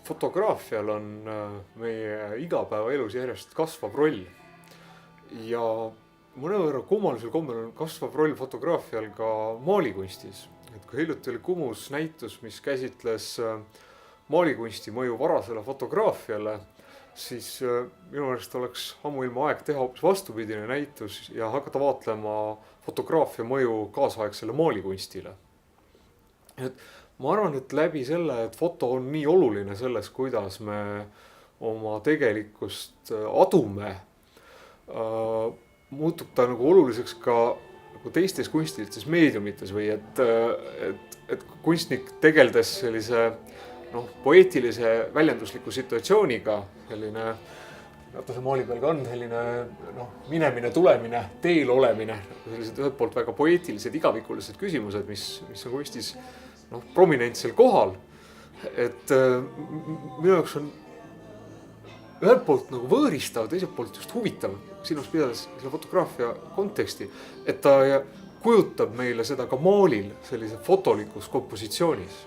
Fotograafial on meie igapäevaelus järjest kasvav roll ja mõnevõrra kummalisel kombel on kasvav roll fotograafial ka maalikunstis. Et kui hiljuti oli Kumus näitus, mis käsitles maalikunsti mõju varasele fotograafiale, siis minu meelest oleks ammuilma aeg teha hoopis vastupidine näitus ja hakata vaatlema fotograafia mõju kaasaegsele maalikunstile. Et ma arvan, et läbi selle, et foto on nii oluline selles, kuidas me oma tegelikkust adume, muutub ta nagu oluliseks ka nagu teistes kunstilistes meediumites või et kunstnik tegeldes sellise poeetilise väljendusliku situatsiooniga, selline, see maali peal ka on selline minemine, tulemine, teel olemine, sellised ühelt poolt väga poeetilised, igavikulised küsimused, mis on kunstis prominentsel kohal. Et minu jaoks on ühelt poolt nagu võõristav, teiselt poolt just huvitav silmas pidades selle fotograafia konteksti, et ta kujutab meile seda ka maalil sellise fotolikus kompositsioonis.